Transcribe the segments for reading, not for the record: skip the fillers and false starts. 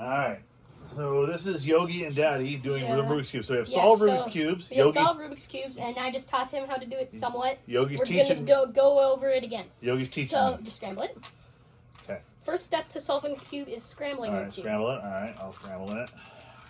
Alright. So this is Yogi and Daddy doing Rubik's Cubes. So we have Yeah, solved Rubik's Cubes. We have solved Rubik's Cubes, and I just taught him how to do it somewhat. Yogi's We're teaching. We're going to go over it again. Yogi's teaching. So, me. just scramble it. Okay. First step to solving a cube is scrambling All the right, cube. scramble it. All right, I'll scramble it.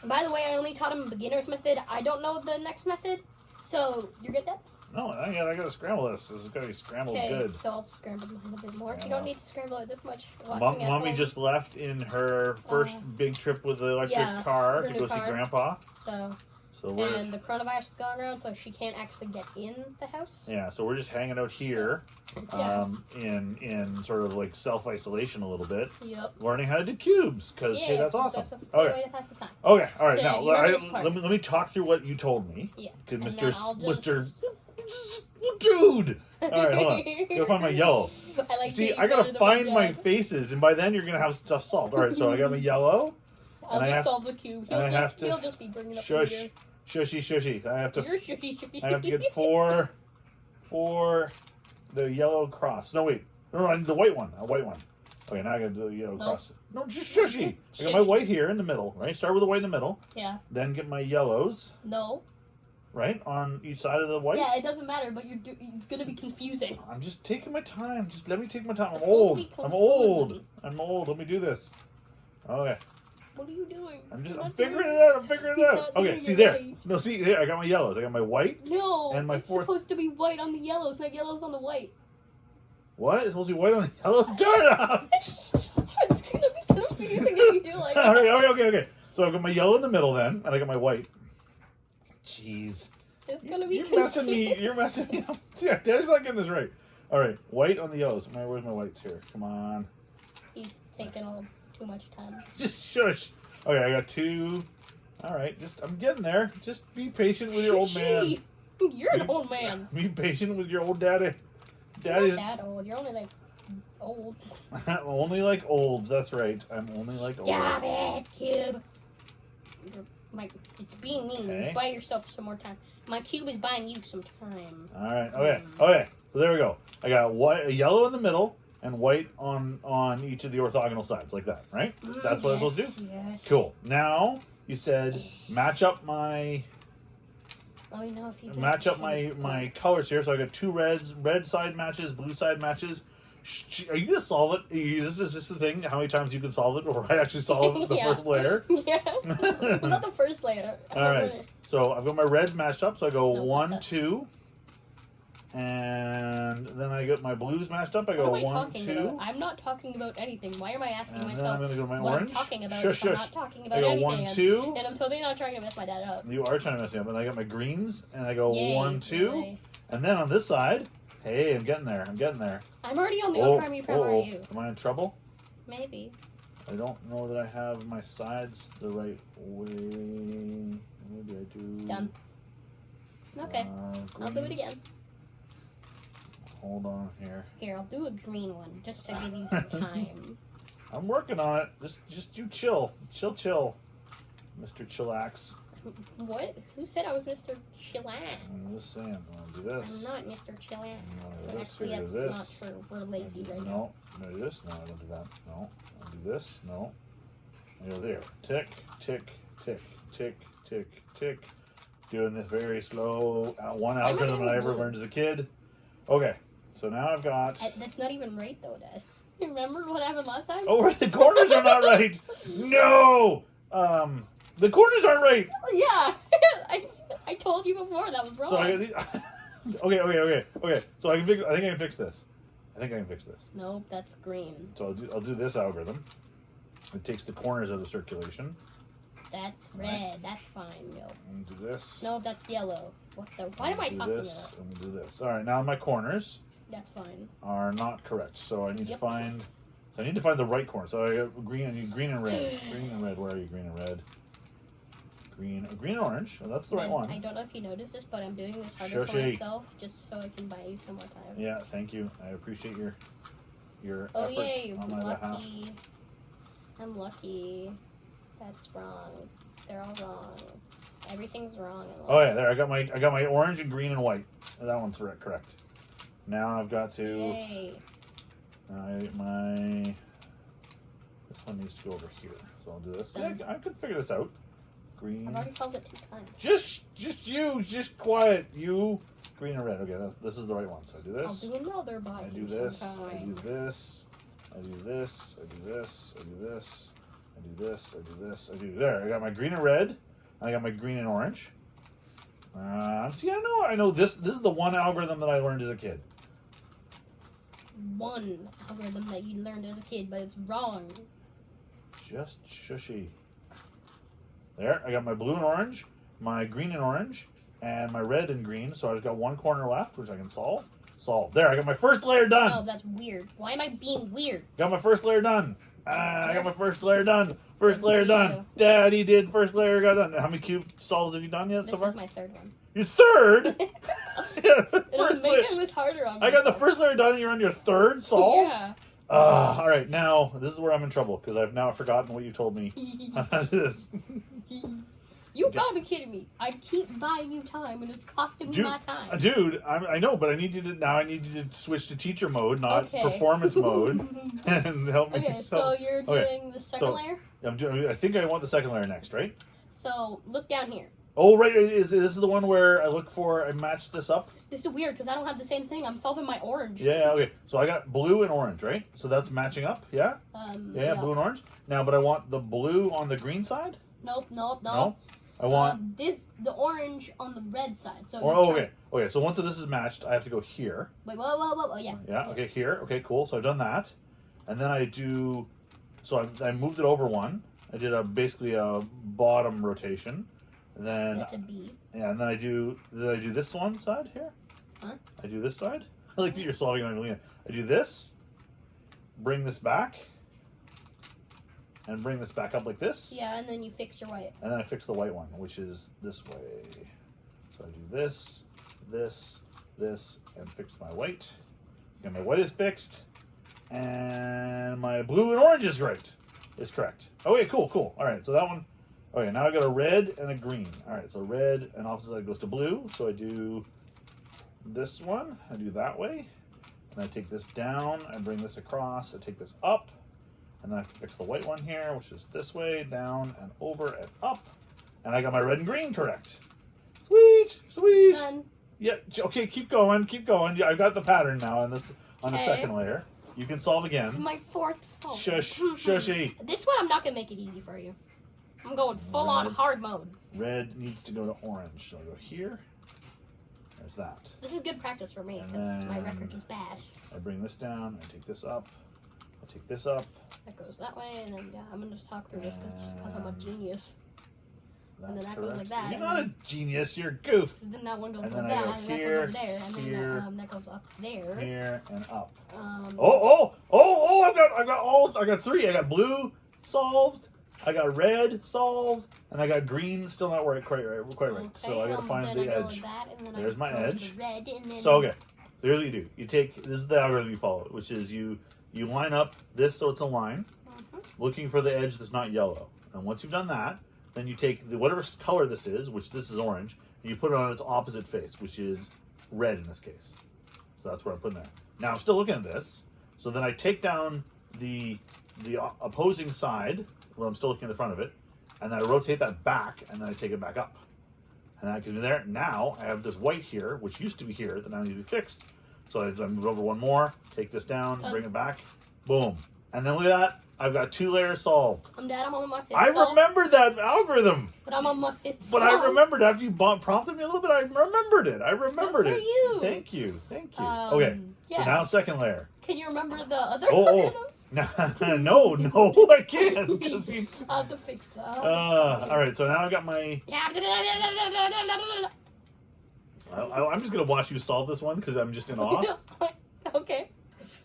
And by the way, I only taught him a beginner's method. I don't know the next method. So, you're good, Dad? No, I got to scramble this. This is going to be scrambled good. Okay, so I'll scramble mine a bit more. You don't need to scramble it this much. Mommy just left in her first big trip with the electric car to go see Grandpa. And the coronavirus is going around, so she can't actually get in the house. Yeah, so we're just hanging out here in sort of like self-isolation a little bit. Yep. Learning how to do cubes, because, hey, that's awesome. That's a good way to pass the time. Okay, all right, So, now, let me talk through what you told me. Yeah. Because Mr. Dude! All right, hold on. I gotta find my yellow. I gotta find my faces, and by then you're gonna have stuff solved. All right, so I got my yellow. I'll just solve the cube. He'll just be bringing up the shush. Shushy. I have to. You're shushy. I have to get four the yellow cross. No, wait. No, I need the white one. A white one. Okay, now I gotta do the yellow cross. No, just shushy. I got my white here in the middle, right? Start with the white in the middle. Yeah. Then get my yellows. No. Right? On each side of the white? Yeah, it doesn't matter, but it's gonna be confusing. I'm just taking my time. Just let me take my time. I'm old. Let me do this. Okay. What are you doing? I'm figuring it out. Okay, see there. No, see there. I got my yellows. I got my white. No, and my it's supposed to be white on the yellows, not yellows on the white. What? It's supposed to be white on the yellows? Turn up! It's gonna be confusing if you do like that. Okay. So I've got my yellow in the middle then, and I got my white. Jeez. It's gonna be You're messing me up. Yeah, Dad's not getting this right. All right, white on the yellows. Where's my whites here? Come on. He's taking too much time. Just shush. Okay, I got two. All right, I'm getting there. Just be patient with your old man. You're an old man. Be patient with your old daddy. You're not that old. You're only like old. I'm only like old. That's right. I'm only like old. Stop it, cube. It's being mean. Okay. Buy yourself some more time. My cube is buying you some time. All right. Okay. So there we go. I got a yellow in the middle and white on each of the orthogonal sides, like that, right? That's what I was supposed to do? Yes. Cool. Now, you said match up my... Let me know if you match up my colors here. So I got two reds. Red side matches, blue side matches. Are you going to solve it? Is this the thing? How many times you can solve it? Or I actually solve the first layer? Yeah. Not the first layer. All right. So I've got my reds matched up. So I go 1, 2. And then I get my blues matched up. I go 1, 2. I'm not talking about anything. Why am I asking and myself then I'm gonna go my what orange. I'm talking about? Shush. I'm not talking about I go anything. 1, 2. And I'm totally not trying to mess my dad up. You are trying to mess me up. And I got my greens. And I go 1, 2. Really? And then on this side, hey, I'm getting there. I'm already on the OPRMU. Am I in trouble? Maybe. I don't know that I have my sides the right way. Maybe I do. Done. Okay. I'll do it again. Hold on here. Here, I'll do a green one just to give you some time. I'm working on it. Just you chill. Chill. Mr. Chillax. What? Who said I was Mr. Chillax? I'm just saying. I'll do this. I'm not Mr. Chillax. No, Actually, that's not true. We're lazy right now. No, do this. No, I don't do that. No. I'll do this. No. I go there. Tick. Doing this very slow. One algorithm I ever learned as a kid. Okay. So now I've got... That's not even right, though, Dad. Remember what happened last time? Oh, right. The corners are not right. No. The corners aren't right. Yeah. I told you before that was wrong. So okay. So I think I can fix this. Nope, that's green. So I'll do this algorithm. It takes the corners out of circulation. That's red. Right. That's fine. No. And do this. No, that's yellow. What the? Why am I talking about? And do this. All right. Now my corners. That's fine. Are not correct. So I need to find. So I need to find the right corner. So I got green. I need green and red. Green and red. Where are you? Green and red. Green and orange. Oh, that's the right one. I don't know if you noticed this, but I'm doing this harder for myself just so I can buy you some more time. Yeah. Thank you. I appreciate your Oh efforts yay! on my behalf. I'm lucky. That's wrong. They're all wrong. Everything's wrong. Oh yeah, there. I got my orange and green and white. That one's correct. Now I've got to. Yay. My one needs to go over here. So I'll do this. Yeah, I could figure this out. Green. I've already solved it 2 times. Just quiet. You. Green and red. Okay, this is the right one. So I do I'll this. do another by I do you this. sometime. I do this. I do this. I do this. I do this. I do this. I do this. I do there. I got my green and red. I got my green and orange. See, I know this. This is the one algorithm that I learned as a kid. One algorithm that you learned as a kid, but it's wrong. Just shushy. There, I got my blue and orange, my green and orange, and my red and green. So I've got one corner left, which I can solve. Solve. There, I got my first layer done. Oh, that's weird. Why am I being weird? Got my first layer done. I got my first layer done. First layer done. Daddy did. First layer got done. How many cube solves have you done yet so far? This is my 3rd one. Your 3rd? It'll make it harder on me. I got the first layer done and you're on your 3rd solve? Yeah. All right, now this is where I'm in trouble because I've now forgotten what you told me. This. You gotta be kidding me. I keep buying you time and it's costing me my time. Dude, I know, but I need you to switch to teacher mode, not performance mode, and help me. Okay, so you're doing the second layer? I think I want the second layer next, right? So look down here. Oh, right. This is the one where I match this up? This is weird because I don't have the same thing. I'm solving my orange. Yeah, okay. So I got blue and orange, right? So that's matching up, yeah? Yeah, blue and orange. Now, but I want the blue on the green side? Nope. No? I want... the orange on the red side. So okay. Okay, so once this is matched, I have to go here. Wait, whoa, yeah. Yeah, okay, here. Okay, cool. So I've done that. And then I do... So I moved it over one. I did basically a bottom rotation. And then that's a B. Yeah, and then I do this one side here. Huh? I do this side. I like that you're solving on Lena. I do this, bring this back, and bring this back up like this. Yeah, and then you fix your white. And then I fix the white one, which is this way. So I do this, this, this, and fix my white. And my white is fixed, and my blue and orange is correct. Okay, cool. All right, so that one. Okay, now I got a red and a green. All right, so red and opposite side goes to blue. So I do this one. I do that way. And I take this down. I bring this across. I take this up. And then I have to fix the white one here, which is this way, down and over and up. And I got my red and green correct. Sweet. Done. Yeah, okay, keep going. Yeah, I've got the pattern now on the second layer. You can solve again. This is my 4th solve. Shushy. This one I'm not going to make it easy for you. I'm going full-on hard mode. Red needs to go to orange. So I go here. There's that. This is good practice for me because my record is bad. I bring this down. I take this up. I take this up. That goes that way, and then I'm going to just talk through this because I'm a genius. And then that correct. goes like that. You're not a genius. You're a goof. So then that one goes and like that, and that goes over there, and then that goes up there. Here and up. I got 3. I got blue solved. I got red solved, and I got green still not quite right. Okay, So I gotta find the edge. There's my edge. Red, and then So okay, so here's what you do. You take this is the algorithm you follow, which is you line up this so it's a line, looking for the edge that's not yellow. And once you've done that, then you take whatever color this is, which this is orange, and you put it on its opposite face, which is red in this case. So that's what I'm putting there. Now I'm still looking at this. So then I take down the opposing side. Well, I'm still looking at the front of it, and then I rotate that back, and then I take it back up. And that gives me there. Now I have this white here, which used to be here, that now needs to be fixed. So I move over one more, take this down, bring it back, boom. And then look at that, I've got 2 layers solved. Dad, I'm on my 5th I remembered that algorithm. But I'm on my 5th But I remembered after you prompted me a little bit, I remembered it. Good for you. Thank you. Okay, yeah. so now second layer. Can you remember the other No, I can't. I'll have to fix that. All right, so now I got my... I'm just going to watch you solve this one because I'm just in awe. Okay.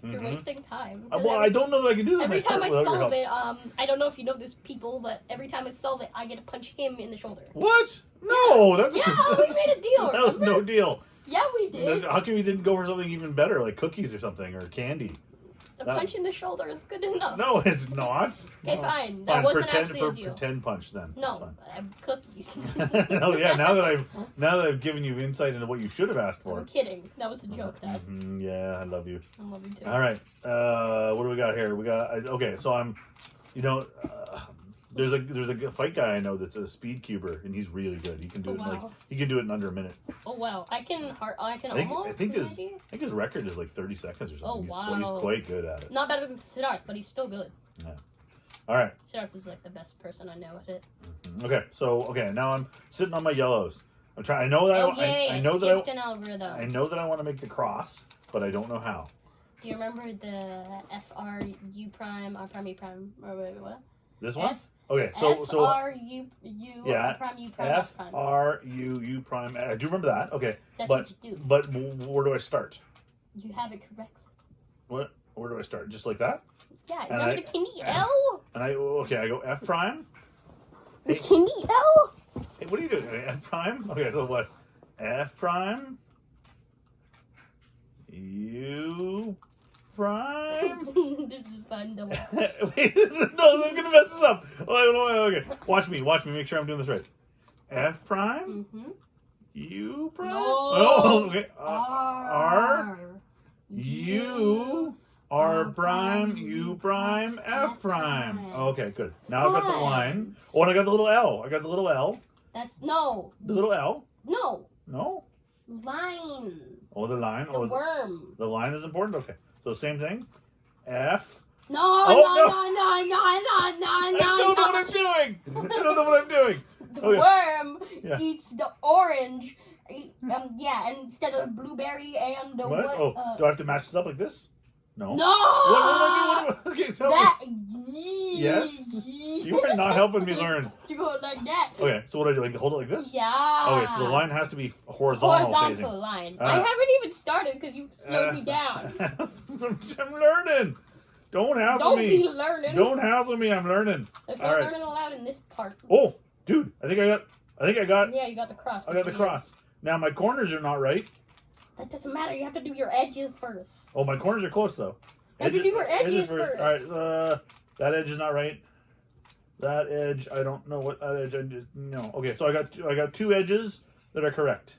You're wasting time. Well, I don't know that I can do this. Every time I solve it, I don't know if you know this, people, but every time I solve it, I get to punch him in the shoulder. What? No, that's... Yeah, we made a deal. That was no deal. Yeah, we did. How come you didn't go for something even better, like cookies or something, or candy? The punch in the shoulder is good enough. No, it's not. Okay, fine. That wasn't actually a deal. Pretend punch then. No, cookies. Oh yeah, now that I've given you insight into what you should have asked for. I'm kidding. That was a joke, Dad. Yeah, I love you. I love you too. All right, what do we got here? We got okay. So You know, there's a fight guy I know that's a speed cuber, and he's really good. He can do it in he can do it in under a minute. Oh wow, I can I think his record is like 30 seconds or something. Oh He's quite good at it. Not better than Siddharth, but he's still good. Yeah. All right. Siddharth is like the best person I know with it. Okay, so now I'm sitting on my yellows. I'm trying. I know that I know that an algorithm. I know that I want to make the cross, but I don't know how. Do you remember the FR U prime R prime U prime or what? This one? Okay, so FR U R prime U prime F prime. FR U prime. I do remember that. Okay, that's what you do. But where do I start? You have it correctly. What? Where do I start? Just like that? Yeah. Remember the Kindy L? And I go F prime. The Kindy L. Hey, what are you doing? F prime? Okay, so what? F prime. U prime. This is fun to watch. Wait, no, I'm gonna mess this up. Okay, watch me. Make sure I'm doing this right. F prime. U prime. No. Oh, okay. R. U. R prime, U prime, F prime. Okay, good. Now I've got the line. Oh, and I got the little L. That's no. The little L. No. No. Line. Oh, the line. The worm. The line is important. Okay, so same thing. F. No. I don't know what I'm doing. The worm eats the orange. Yeah, instead of blueberry and the what? Oh, do I have to match this up like this? No. No. What do I do? Okay, tell me. Yes. You are not helping me learn. You go like that. Okay, so what do I do? Like hold it like this? Yeah. Okay, so the line has to be horizontal phasing. Line. I haven't even started because you slowed me down. I'm learning. Don't hassle me. Don't be learning. Don't hassle me. I'm learning. There's no learning allowed in this part. Oh, dude, I think I got. Yeah, you got the cross. I got the cross. Now my corners are not right. That doesn't matter. You have to do your edges first. Oh, my corners are close though. You have to do your edges first. All right, that edge is not right. That edge, I don't know what that edge. No. Okay, so I got two edges that are correct.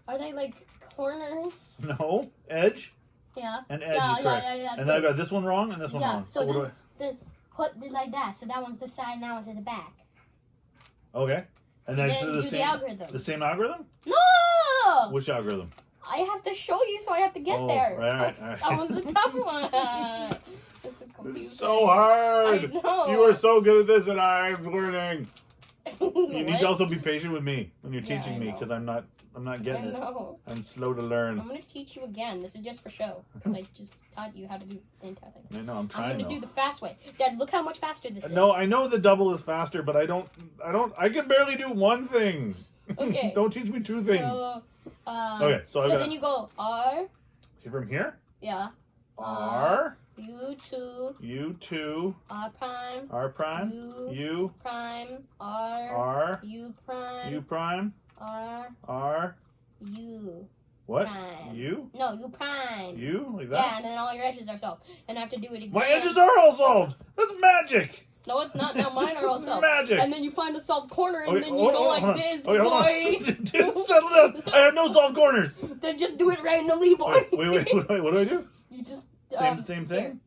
Are they like corners? No, edge. Yeah. And edge is correct. And then I got this one wrong and this one wrong. So then put it like that. So that one's the side and that one's in the back. Okay. And then so the algorithm. The same algorithm? No! Which algorithm? I have to show you, so I have to get there. Right. That was the tough one. This is so hard. I know. You are so good at this, and I'm learning. You need to also be patient with me when you're teaching me, because I'm not getting it. I'm slow to learn. I'm going to teach you again. This is just for show, because I just taught you how to do the entire thing. I know, I'm trying. I'm going to do the fast way. Dad, look how much faster this is. No, I know the double is faster, but I can barely do one thing. Okay. Don't teach me two things. Okay, so then you go R. From here? Yeah. R. U2. R prime. R prime. U. Prime. R. R. U prime. U prime. R. R. U. What? Prime. U? No, U prime. U? Like that? Yeah, and then all your edges are solved. And I have to do it again. My edges are all solved! That's magic! No, it's not. Now mine are all solved. Magic! And then you find a solved corner, and then you go like this, boy. Settle down. I have no solved corners. Then just do it randomly, boy. Wait. What do I do? You just same thing.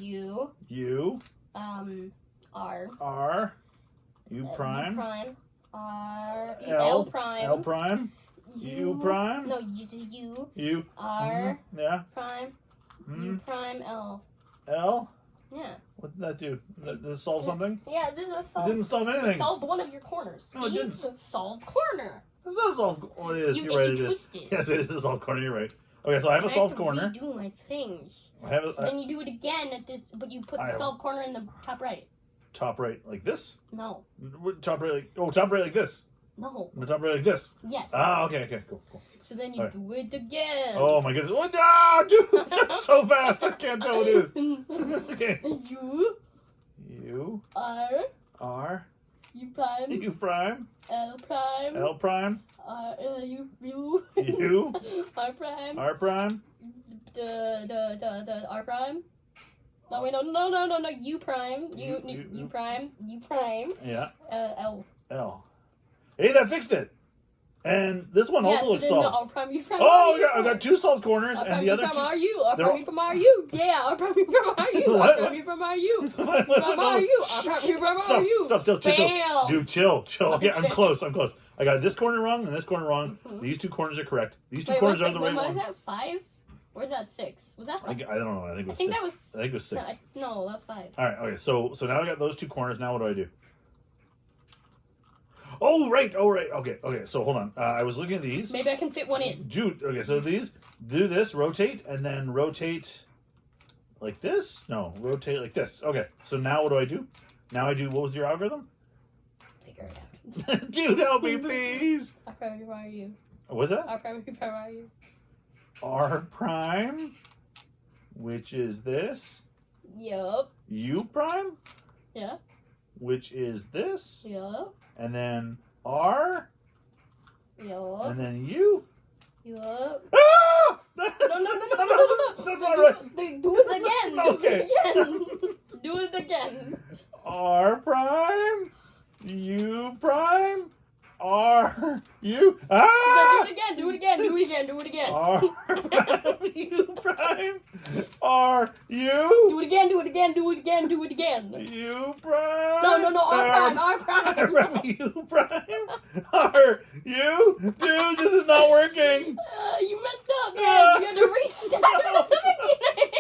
Here. U. R. R. U prime. U prime. R. L prime. L prime. U prime. No, just U. U. R. Yeah. Prime. U prime L. L. Yeah. What did that do? Did it solve something? Yeah, this is solved. It didn't solve anything. It solved one of your corners. No, it didn't. Solved corner. It's not solved. Oh, it is. You're right. It is. Yes, it is a solved corner. You're right. Okay, so I have a solved corner. I have to redo my things. So then you do it again at this, but you put the solved corner in the top right. Top right like this? No. Top right like this? No. The top right like this? Yes. Ah, okay, cool. So then you do it again. Oh my goodness. Oh, no, dude, that's so fast. I can't tell what it is. Okay. U. R. U prime. L prime. L prime. U. R prime. R prime. The R prime. No, wait, no. U prime. U prime. Yeah. L. L. Hey, that fixed it. And this one Yeah, also so looks then solved. R prime, U prime, Oh, R, U yeah, I prime. got 2 solved corners, R and prime, the U other prime, 2. R, U. R they're prime, all- U prime, R, U. Yeah, R prime, U prime, R, U. What? R prime, U prime, R, U. R prime, R, U. R prime, U prime, R, U. Stop, chill. Bam. Dude, chill. Okay, I'm Okay. close. I got this corner wrong and this corner wrong. These 2 corners are correct. These 2 corners are the right ones. Was that 5? Or is that 6? Was that 5? I don't know. I think it was 6. that was... I think it was 6. No, that's 5. All right. Okay. So now I got those 2 corners. Now what do I do? Oh right. Okay. So hold on. I was looking at these. Maybe I can fit one in. Dude. Okay. So these do this, rotate, and then rotate like this. No, rotate like this. Okay. So now what do? Now I do. What was your algorithm? Figure it out. Dude, help me, please. R prime, U prime, R, U. What's that? R prime, U prime, R, U. R prime, which is this. Yup. U prime, Yeah. which is this. Yup. And then R, Yup. and then U. Yup. Ah! No. That's not right. Do it again. Okay. Do it again. R prime, U prime, R, U. Ah! Do it again. R prime, U prime, R, U. Do it again. U prime. No. R prime. U prime, R, U. Dude, this is not working. You messed up, man. You had to restart at the beginning.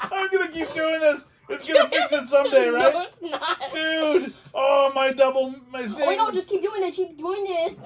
I'm gonna keep doing this. It's gonna fix it someday, right? No, it's not. Dude, oh my thing. Oh, wait, no, just keep doing it.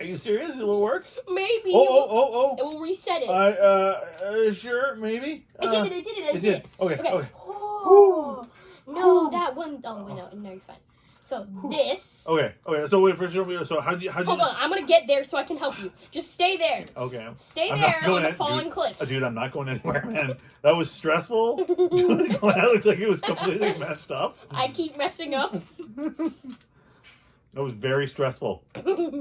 Are you serious? It will work? Maybe. Oh. It will reset it. Sure, maybe. It did. Okay. Oh, no, that one. Oh, wait, no, you're fine. So this. Okay. So wait for sure. So how do you? Hold on, I'm gonna get there so I can help you. Just stay there. Okay. Stay I'm there not going on the falling cliff. Dude, I'm not going anywhere, man. That was stressful. Dude, that looked like it was completely messed up. I keep messing up. That was very stressful.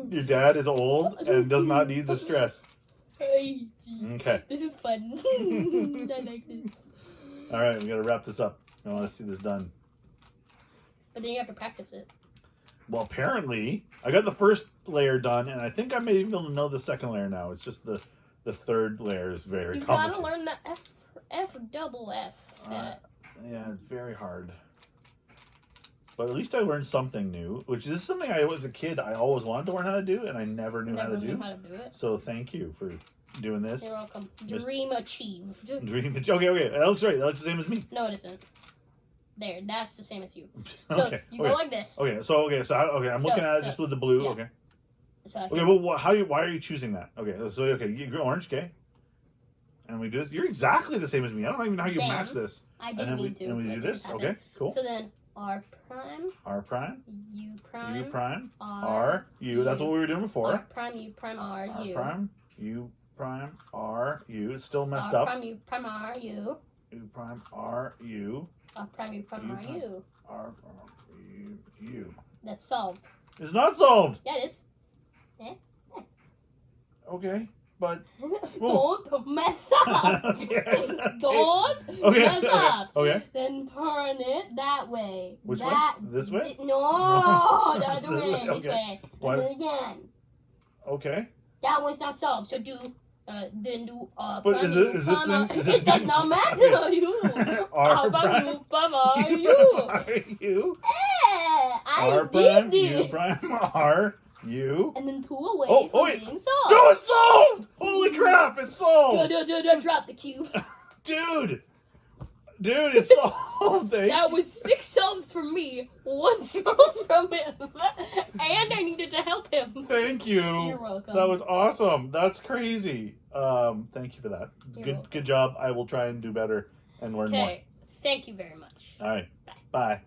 Your dad is old and does not need the stress. Okay. This is fun. I like this. All right, we gotta wrap this up. I want to see this done. But then you have to practice it. Well, apparently, I got the first layer done, and I think I may even be able to know the second layer now. It's just the third layer is very complicated. You gotta learn the double F. Yeah, it's very hard. But at least I learned something new, which is something I, as a kid, I always wanted to learn how to do, and I never knew how to do. It. So thank you for doing this. You're welcome. Dream achieved. Okay. That looks right. That looks the same as me. No, it isn't. There, that's the same as you. So Okay. you go like this. I'm looking at it just with the blue. Yeah. Okay. So Okay, but why are you choosing that? Okay, you go orange, okay? And we do this. You're exactly the same as me. I don't even know how you match this. I didn't mean to. And we do this. Okay, cool. So then R prime. R prime. U prime. U prime. R. U. That's what we were doing before. R prime. U prime. R. U. R prime. U prime. R. U. It's still messed R up. prime. U prime. R. U. U prime. R. U. R prime. U prime. R. U. R prime. U. That's solved. It's not solved. Yeah, it is. Okay, but don't mess up. Don't mess up. Okay. Then turn it that way. Which way? This way? No, the other way. This Okay. way. What? And then again. Okay. That one's not solved. So do then do But is this thing? It does not matter. You. R prime. You prime R U. R U. I R prime. did U it. prime. R U. And then 2 away from wait. being solved. No, it's solved! Holy crap! It's solved. Drop the cube. Dude, it's solved. That was 6 solves from me, 1 solve from him, and I needed to help him. Thank you. You're welcome. That was awesome. That's crazy. Thank you for that. You're welcome. Good job. I will try and do better and learn more. Okay, thank you very much. All right. Bye.